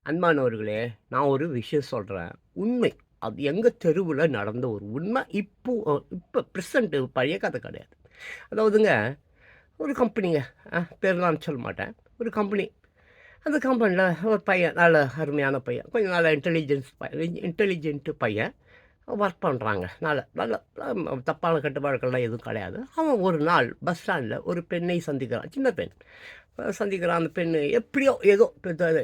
அன்பானவர்களே, நான் ஒரு விஷயம் சொல்றேன். உண்மை. அது எங்க தெருவுல நடந்த ஒரு உண்மை. இப்ப பிரசன்ட் பழைய கதை கிடையாது. அதாவதுங்க, ஒரு கம்பெனிங்க. பேர்லாம் சொல்ல மாட்டேன். ஒரு கம்பெனி. அந்த கம்பெனில ஒரு பையன், நல்ல அருமையான பையன். கொஞ்சம் நல்ல இன்டெலிஜென்ட் பையன். ஒர்க் பண்றாங்க. நல்ல நல்ல தப்பான கெட்ட பழக்கம்லாம் எதுவும் கிடையாது. அவன் ஒரு நாள் பஸ் ஸ்டாண்ட்ல ஒரு பெண்ணை சந்திக்கிறான். சின்ன பெண். சந்திக்கிறான். அந்த பெண்ணு எப்படியோ ஏதோ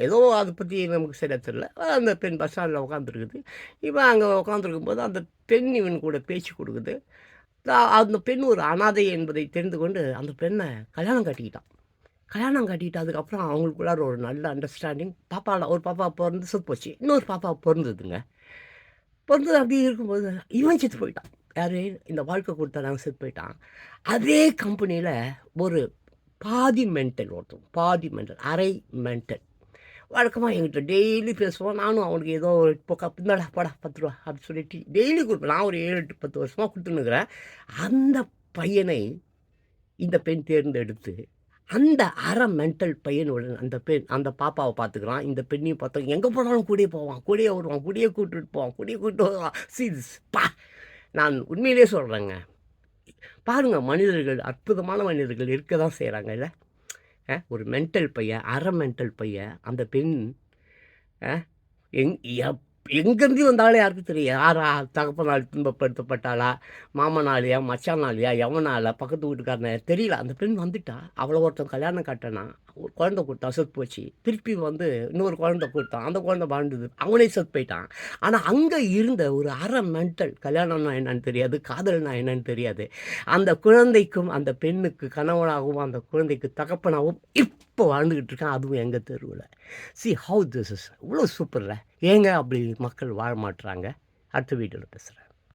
ஏதோ அதை பற்றி நமக்கு சரியா தெரியல. அந்த பெண் பஸ் ஸ்டாண்டில் உட்காந்துருக்குது. இவன் அங்கே உட்காந்துருக்கும்போது அந்த பெண் இவன் கூட பேச்சு கொடுக்குது. அந்த பெண் ஒரு அனாதை என்பதை தெரிந்து கொண்டு அந்த பெண்ணை கல்யாணம் கட்டிக்கிட்டான். கல்யாணம் கட்டிட்டு அதுக்கப்புறம் அவங்களுக்குள்ளார ஒரு நல்ல அண்டர்ஸ்டாண்டிங். ஒரு பாப்பா பிறந்து செத்து போச்சு. இன்னொரு பாப்பா பிறந்ததுங்க. பிறந்தது அப்படி இருக்கும்போது இவன் செத்து போயிட்டான். யாரு? இந்த வாழ்க்கை கொடுத்தவன் செத்து போயிட்டான். அதே கம்பெனியில ஒரு பாதி மென்டல் ஒருத்தன். பாதி மென்டல், அரை மென்டல். வழக்கமா என்கிட்ட டெய்லி பேசுவான். நானும் அவனுக்கு ஏதோ இப்போ இந்தாடா போடா ரூ. 10 அப்படின்னு சொல்லிட்டு டெய்லி குடுப்பேன். நான் ஒரு 7, 8, 10 வருஷமா குடுத்துன்னுருக்கிறேன். அந்த பையனை இந்த பெண் தேர்ந்தெடுத்து, அந்த அரை மென்டல் பையனுடன் அந்த பாப்பாவ பார்த்துக்கிறான். இந்த பெண்ணையும் பார்த்தா எங்க போனாலும் கூடயே போவான். கூடயே வருவான். கூடயே கூட்டிட்டு போவான். கூடயே கூட்டிட்டு வருவான். சி திஸ் நான் உண்மையிலேயே சொல்றேங்க. பாருங்க, மனிதர்கள் அற்புதமான மனிதர்கள் இருக்க தான் செய்றாங்கல்ல. ஒரு மென்டல் பையன், அரை மென்டல் பையன், அந்த பெண் அ எங் எப் எங்கேருந்து வந்தாலும் யாருக்கும் தெரியும். யாரா தகப்பனால் துன்பப்படுத்தப்பட்டாளா? மாமனாலயா? மச்சானாலயா? எவனால? பக்கத்து வீட்டுக்காரனா? தெரியல. அந்த பெண் வந்துட்டா. அவள ஒருத்தன் கல்யாணம் கட்டுனான். ஒரு குழந்தை குடுத்தான், செத்து போச்சு. திருப்பி வந்து இன்னொரு குழந்தை குடுத்தான். அந்த குழந்தை வாழ்ந்தது. அவனே செத்து போயிட்டான். ஆனா, அங்க இருந்த ஒரு அரை மென்டல், கல்யாணம்னா என்னன்னு தெரியாது, காதல்னா என்னன்னு தெரியாது. அந்த குழந்தைக்கும், அந்த பெண்ணுக்கு கணவனாகவும், அந்த குழந்தைக்கு தகப்பனாகவும் இப்போ வாழ்ந்துகிட்டு இருக்கான். அதுவும் எங்க தெருவுல. ஹவ் திஸ் இஸ் இவ்வளோ சூப்பர்ல. ஏங்க அப்படி மக்கள் வாழ மாட்றாங்க? அடுத்த வீடியோல பேசுறேன்.